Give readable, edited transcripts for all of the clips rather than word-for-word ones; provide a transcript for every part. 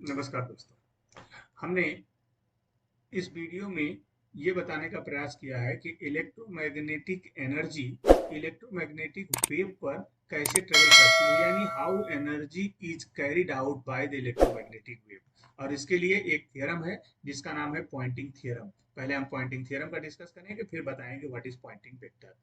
नमस्कार दोस्तों। हमने इस वीडियो में ये बताने का प्रयास किया है कि इलेक्ट्रोमैग्नेटिक एनर्जी इलेक्ट्रोमैग्नेटिक वेव पर कैसे ट्रेवल करती है, यानी how energy is carried out by the electromagnetic wave. और इसके लिए एक थ्योरम है जिसका नाम है पॉइंटिंग थ्योरम। पहले हम पॉइंटिंग थ्योरम का डिस्कस करेंगे, फिर बताएंगे what is pointing vector.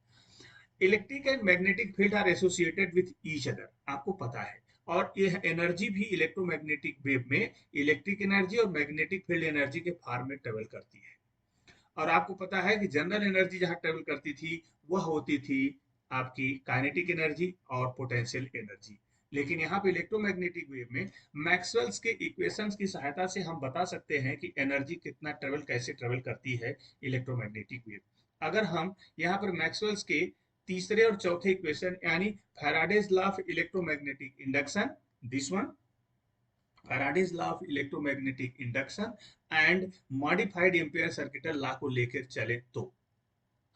Electric and magnetic field are associated with each other, आपको पता है। और यह एनर्जी भी इलेक्ट्रोमैग्नेटिक वेव में इलेक्ट्रिक एनर्जी और मैग्नेटिक फील्ड एनर्जी के फॉर्म में ट्रेवल करती है। और आपको पता है कि जनरल एनर्जी जहां ट्रेवल करती थी वह होती थी आपकी काइनेटिक एनर्जी और पोटेंशियल एनर्जी। लेकिन यहाँ पे इलेक्ट्रोमैग्नेटिक वेव में मैक्सवेल्स के इक्वेशंस की सहायता से हम बता सकते हैं कि एनर्जी कितना ट्रेवल कैसे ट्रेवल करती है इलेक्ट्रोमैग्नेटिक वेव। अगर हम यहाँ पर मैक्सवेल्स के तीसरे और चौथे इक्वेशन यानी Faraday's law of electromagnetic induction, this one, Faraday's law of electromagnetic induction and modified ampere circuital law को लेकर चले तो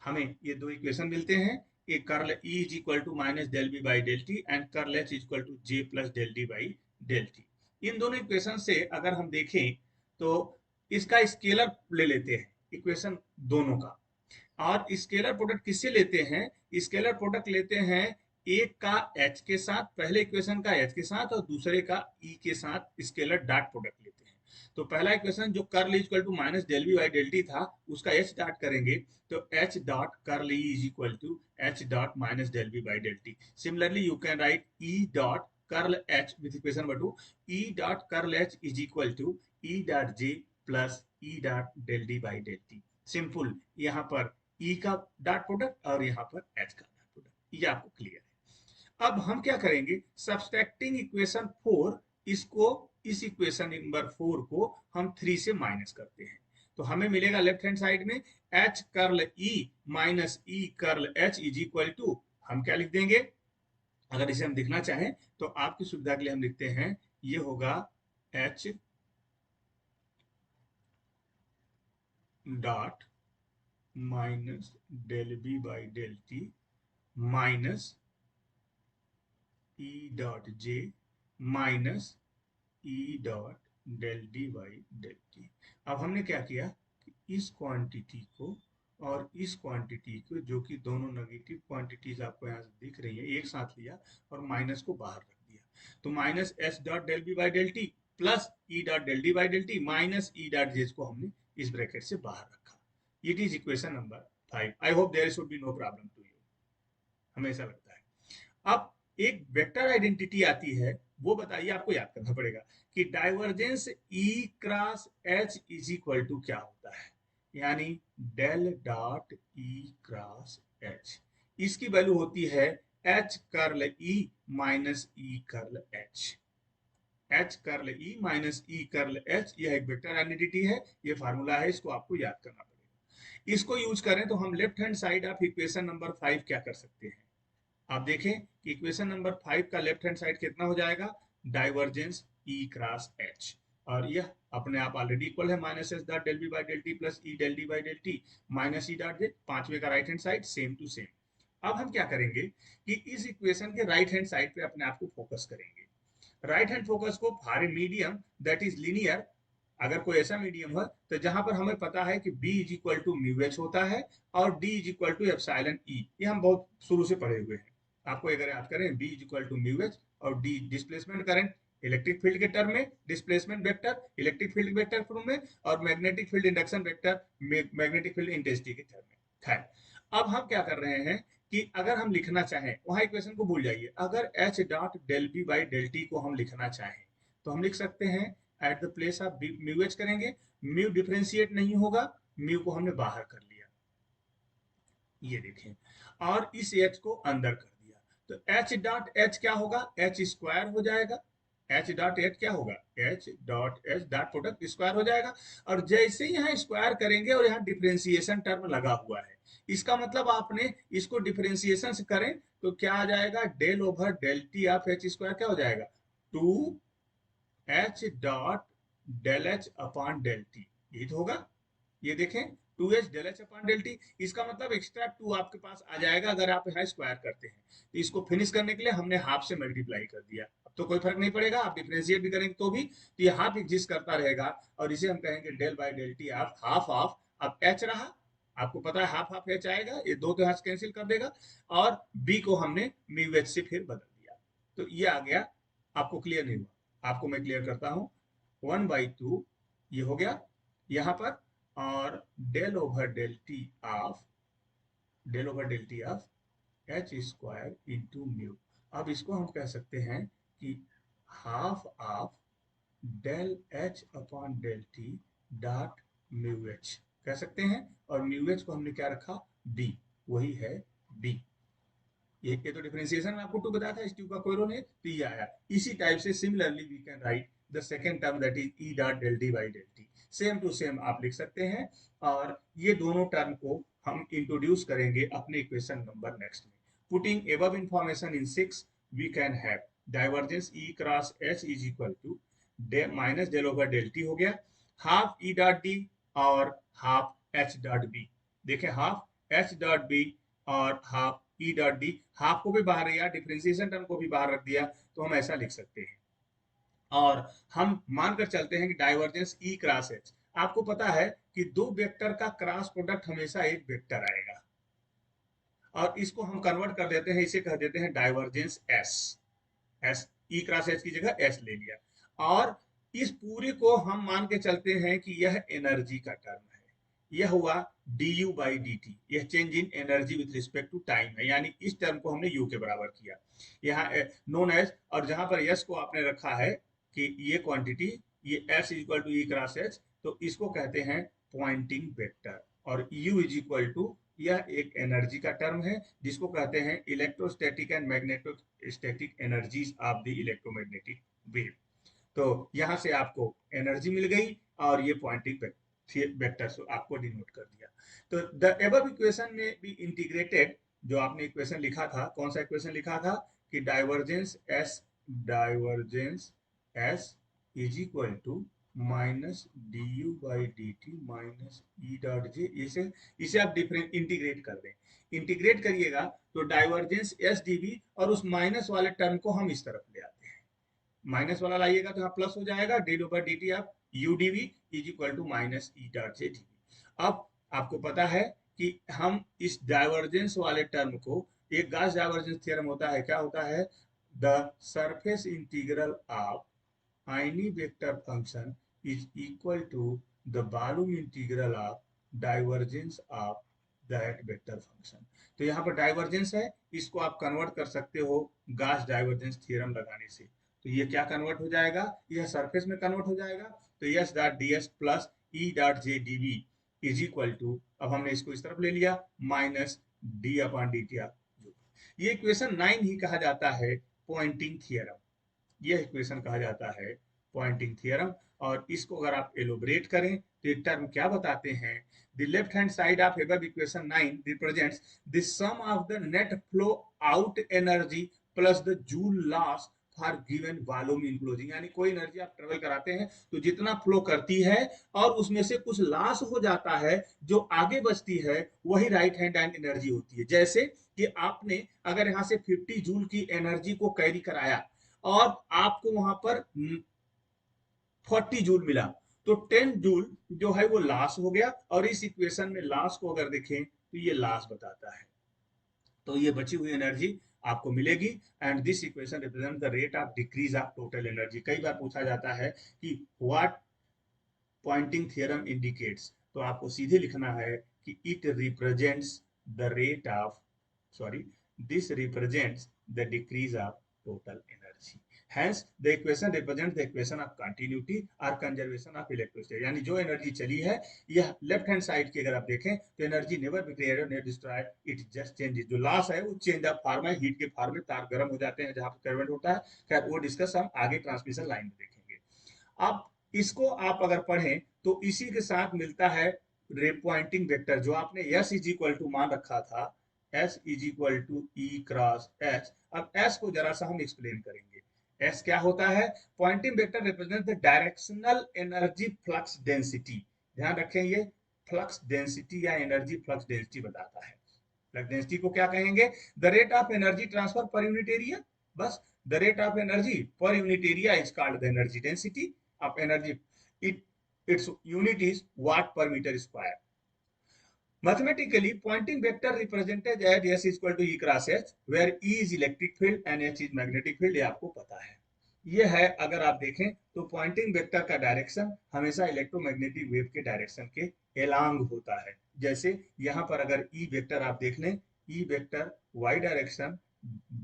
हमें ये दो इक्वेशन मिलते हैं। एक curl E is equal to minus del B by del T and curl H is equal to J plus del D by del T. इन दोनों इक्वेशन से अगर हम देखें तो इसका स्केलर ले लेते हैं इक्वेशन दोनों का। और स्केलर प्रोडक्ट किससे लेते हैं? स्केलर प्रोडक्ट लेते हैं एक का एच के साथ, पहले इक्वेशन का एच के साथ और दूसरे का ई के साथ स्केलर डॉट प्रोडक्ट लेते हैं। तो पहला इक्वेशन जो curl is equal to minus del B by del t था उसका एच डॉट करेंगे तो H dot curl E is equal to H dot minus del B by del t. Similarly you can write E dot curl H with equation number two, E dot curl H is equal to E dot J plus E dot del D by del t. Simple, यहाँ पर ई का dot product और यहाँ पर H का dot product, ये आपको clear है। अब हम क्या करेंगे, सब्सट्रैक्टिंग इक्वेशन 4, इसको इस इक्वेशन नंबर 4 को हम 3 से माइनस करते हैं तो हमें मिलेगा लेफ्ट हैंड साइड में H curl E minus E curl H is equal to, हम क्या लिख देंगे, अगर इसे हम लिखना चाहें तो आपकी सुविधा के लिए हम लिखते हैं, ये होगा H dot minus del B by del T minus E dot J minus E dot del D by del t. अब हमने क्या किया कि इस क्वांटिटी को और इस क्वांटिटी को, जो कि दोनों नेगेटिव क्वांटिटीज आपको यहाँ से दिख रही है, एक साथ लिया और माइनस को बाहर रख दिया। तो minus S dot del B by del T plus E dot del D by del T minus E dot जेज को हमने इस ब्रैकेट से बाहर रखा। It is equation number 5। I hope there should be no problem to you, हमेशा लगता है। अब एक वेक्टर आइडेंटिटी आती है, वो बताइए, आपको याद करना पड़ेगा कि divergence E cross H is equal to क्या होता है, यानी del dot E cross H. इसकी वैल्यू होती है H curl E minus E curl H. H curl E minus E curl H, यह एक वेक्टर आइडेंटिटी है, ये फार्मूला है, इसको आपको याद करना पड़ेगा। इसको यूज करें तो हम left hand side of equation number 5 क्या कर सकते हैं, आप देखें कि इक्वेशन नंबर 5 का लेफ्ट हैंड साइड कितना हो जाएगा, डाइवर्जेंस ई क्रॉस एच, और यह अपने आप ऑलरेडी इक्वल है minus S dot del B by del T plus E del D by del T minus E dot Z, पांचवे का right hand side same to same. अब हम क्या करेंगे कि इस इक्वेशन के राइट हैंड साइड पे अपने आप को फोकस करेंगे। राइट हैंड फोकस को for a medium that is linear, अगर कोई ऐसा मीडियम हो तो जहां पर हमें पता है कि B is equal to mu H होता है और D is equal to epsilon E, ये हम बहुत शुरू से पढ़े हुए हैं। आपको अगर याद करें, B is equal to mu H और D displacement current electric field के टर्म में, displacement vector electric field vector form में, और magnetic field induction vector magnetic field intensity के टर्म में। खैर, अब हम क्या कर रहे हैं कि अगर हम लिखना चाहें, वहां इक्वेशन को भूल जाइए, अगर H dot del B by del t को हम लिखना चाहें तो हम लिख सकते हैं at the place of mu H करेंगे, म्यू डिफरेंशिएट नहीं होगा, म्यू को हमने बाहर कर लिया, ये देखें, और इस एच को अंदर कर दिया तो एच डॉट एच क्या होगा, एच स्क्वायर हो जाएगा। एच डॉट एच क्या होगा, H dot H dot product square हो जाएगा। और जैसे ही यहाँ स्क्वायर करेंगे और यहाँ डिफरेंशिएशन टर्म लगा हुआ है, इसका मतलब आपने इसको डिफरेंशिएशन से करें तो क्या आ जाएगा, del over del t of H square क्या हो जाएगा, two H dot del H upon del t, यही तो होगा। ये देखें, two H del H upon del t, इसका मतलब एक्स्ट्रा टू आपके पास आ जाएगा अगर आप यहाँ स्क्वायर करते हैं। तो इसको फिनिश करने के लिए हमने हाफ से मल्टीप्लाई कर दिया। अब तो कोई फर्क नहीं पड़ेगा, आप डिफरेंशिएट भी करेंगे तो भी, तो ये हाफ एग्जिस्ट करता रहेगा, और इसे हम कहेंगे del by del t of half of, अब एच रहा, आपको पता है हाफ हाफ एच आएगा, ये दो तो यहाँ से कैंसिल कर देगा, और बी को हमने म्यू एच से फिर बदल दिया, तो ये आ गया। आपको क्लियर नहीं हुआ, आपको मैं क्लियर करता हूँ। 1/2 ये हो गया यहाँ पर, और del over del t of H square into mu. अब इसको हम कह सकते हैं कि half of del H upon del t dot mu H कह सकते हैं, और म्यू एच को हमने क्या रखा, बी, वही है बी। ये तो डिफरेंशिएशन में आपको टू बताया था, इस टू का कोई रोल नहीं, तो ये आया। इसी टाइप से similarly we can write the second term that is E dot del D by del t, same to same आप लिख सकते हैं, और ये दोनों टर्म को हम इंट्रोड्यूस करेंगे अपने इक्वेशन नंबर नेक्स्ट में। Putting above information in 6 we can have divergence E cross H is equal to minus del over del t हो गया, हाफ ई डॉट डी और हाफ एच डॉट बी। देखें half H dot B और half E dot D, half को भी बाहर या differentiation term को भी बाहर रख दिया, तो हम ऐसा लिख सकते हैं। और हम मानकर चलते हैं कि डाइवर्जेंस ई क्रॉस एच, आपको पता है कि दो वेक्टर का क्रॉस प्रोडक्ट हमेशा एक वेक्टर आएगा, और इसको हम कन्वर्ट कर देते हैं, इसे कह देते हैं divergence S. S E cross H की जगह एस ले लिया, और इस पूरे को हम मान के चलते हैं कि यह एनर्जी का टर्म है, यह हुआ du बाई डी टी, यह change in energy with respect to time है, यानी इस टर्म को हमने u के बराबर किया, यहाँ नोन एज, और जहां पर s को आपने रखा है कि ये क्वांटिटी, ये s is equal to E cross H, तो इसको कहते हैं पॉइंटिंग वेक्टर, और u इज इक्वल टू, यह एक एनर्जी का टर्म है जिसको कहते हैं electrostatic and magnetostatic energies of the electromagnetic wave. तो यहां से आपको एनर्जी मिल गई, और ये पॉइंटिंग वेक्टर आपको डिनोट कर दिया। तो द एबव इक्वेशन में भी इंटीग्रेटेड, जो आपने इक्वेशन लिखा था, कौन सा इक्वेशन लिखा था कि divergence S is equal to minus d u by d t minus E dot J, इसे आप डिफरेंट इंटीग्रेट कर दें, इंटीग्रेट करिएगा तो डाइवर्जेंस एस डीवी, और उस माइनस वाले टर्म को हम इस तरफ ले आते हैं, माइनस वाला लाइएगा तो यहाँ प्लस हो जाएगा, d over d t of u d v is equal to minus E dot J d v. अब आपको पता है कि हम इस डाइवर्जेंस वाले टर्म को, एक गॉस डाइवर्जेंस थ्योरम होता है, क्या होता है, the surface integral of any vector function is equal to the volume integral of divergence of that vector function। तो यहाँ पर डाइवर्जेंस है, इसको आप कन्वर्ट कर सकते हो गॉस डाइवर्जेंस थ्योरम लगाने से, तो ये क्या कन्वर्ट हो जाएगा, यह सरफेस में कन्वर्ट हो जाएगा, तो S dot d S plus E dot J d v is equal to, अब हमने इसको इस तरफ ले लिया, minus d upon d t. ये इक्वेशन 9 ही कहा जाता है पॉइंटिंग थियरम, यह इक्वेशन कहा जाता है पॉइंटिंग थियरम। और इसको अगर आप एलोबरेट करें तो ये टर्म क्या बताते हैं, the left hand side of above equation 9 represents the sum of the net flow out energy plus the joule loss for given volume enclosing, यानी कोई एनर्जी आप ट्रेवल कराते हैं तो जितना फ्लो करती है और उसमें से कुछ लॉस हो जाता है, जो आगे बचती है वही राइट हैंड एनर्जी होती है। जैसे कि आपने अगर यहाँ से 50 जूल की एनर्जी को कैरी कराया और आपको वहां पर 40 जूल मिला, तो 10 जूल जो है वो लॉस हो गया, और इस इक्वेशन में लॉस को अगर देखें तो ये लॉस बताता है, तो ये बची हुई एनर्जी आपको मिलेगी। And this equation represent the rate of decrease of total energy. कई बार पूछा जाता है कि व्हाट पॉइंटिंग थियरम इंडिकेट्स, तो आपको सीधे लिखना है कि it represents the rate of, sorry, this represents the decrease of total energy. Hence, the equation represents the equation of continuity or conservation of electricity, यानी जो एनर्जी चली है, यह लेफ्ट हैंड साइड की अगर आप देखें तो energy never be created never destroyed, it just changes. जो लॉस है वो चेंज ऑफ फॉर्म है, हीट के फॉर्म में तार गर्म हो जाते हैं जहां पर करंट होता है, खैर वो डिस्कस हम आगे ट्रांसमिशन लाइन में देखेंगे। अब इसको आप अगर पढ़ें तो इसी के साथ मिलता है पॉइंटिंग वेक्टर, जो आपने एस इज इक्वल टू मान रखा था, S is equal to E cross H. अब एस को जरा सा हम एक्सप्लेन करेंगे, एस क्या होता है, Poynting vector represent the directional energy flux density. ध्यान रखें, ये फ्लक्स डेंसिटी या एनर्जी फ्लक्स डेंसिटी बताता है। फ्लक्स डेंसिटी को क्या कहेंगे, the rate of energy transfer per unit area, बस। the rate of energy per unit area is called the energy density of energy. Its unit is watt per meter square. Mathematically, Poynting vector represented as S is equal to E cross H, where E is electric field and H is magnetic field. ये आपको पता है. ये है, अगर आप देखें तो पॉइंटिंग वेक्टर का डायरेक्शन हमेशा इलेक्ट्रोमैग्नेटिक वेव के डायरेक्शन के एलांग होता है. जैसे यहाँ पर अगर ई वेक्टर आप देख लें, E vector Y direction,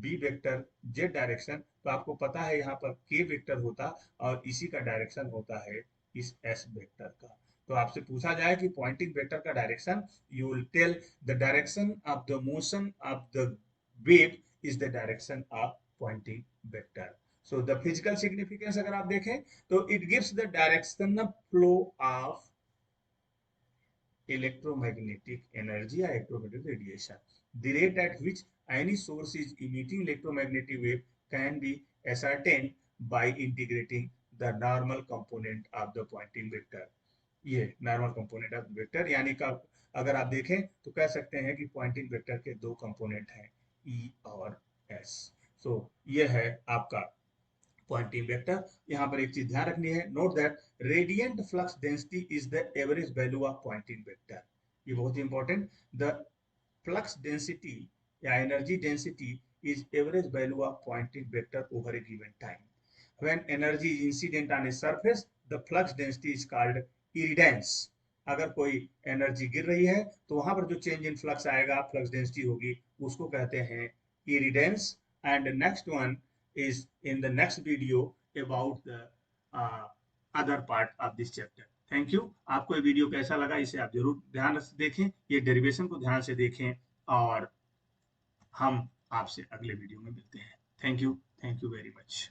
B vector Z direction, तो आपको पता है यहाँ पर के वेक्टर होता और इसी का डायरेक्शन होता है इस एस वेक्टर का. तो आपसे पूछा जाए कि पॉइंटिंग वेक्टर का direction, you will tell the direction of the motion of the wave is the direction of Poynting vector. So the physical significance अगर आप देखें तो it gives the direction of flow of electromagnetic energy or electromagnetic radiation. The rate at which any source is emitting electromagnetic wave can be ascertained by integrating the normal component of the Poynting vector. ये normal component of vector, यानी का अगर आप देखें तो कह सकते हैं कि पॉइंटिंग वेक्टर के दो कंपोनेंट हैं, ई और एस. सो ये है आपका पॉइंटिंग वेक्टर. यहाँ पर एक चीज ध्यान रखनी है, note that radiant flux density is the average value of Poynting vector. ये बहुत ही इंपॉर्टेंट. द फ्लक्स डेंसिटी या energy density is average value of pointing vector over a given time. When energy is incident on a surface, the flux density is called इरिडेंस. अगर कोई energy गिर रही है तो वहां पर जो चेंज इन फ्लक्स आएगा, फ्लक्स डेंसिटी होगी, उसको कहते हैं irradiance. And next one is in the next video about the other part of this chapter. Thank you. आपको ये वीडियो कैसा लगा इसे आप जरूर ध्यान से देखें, ये डेरिवेशन को ध्यान से देखें और हम आपसे अगले वीडियो में मिलते हैं. Thank you very much.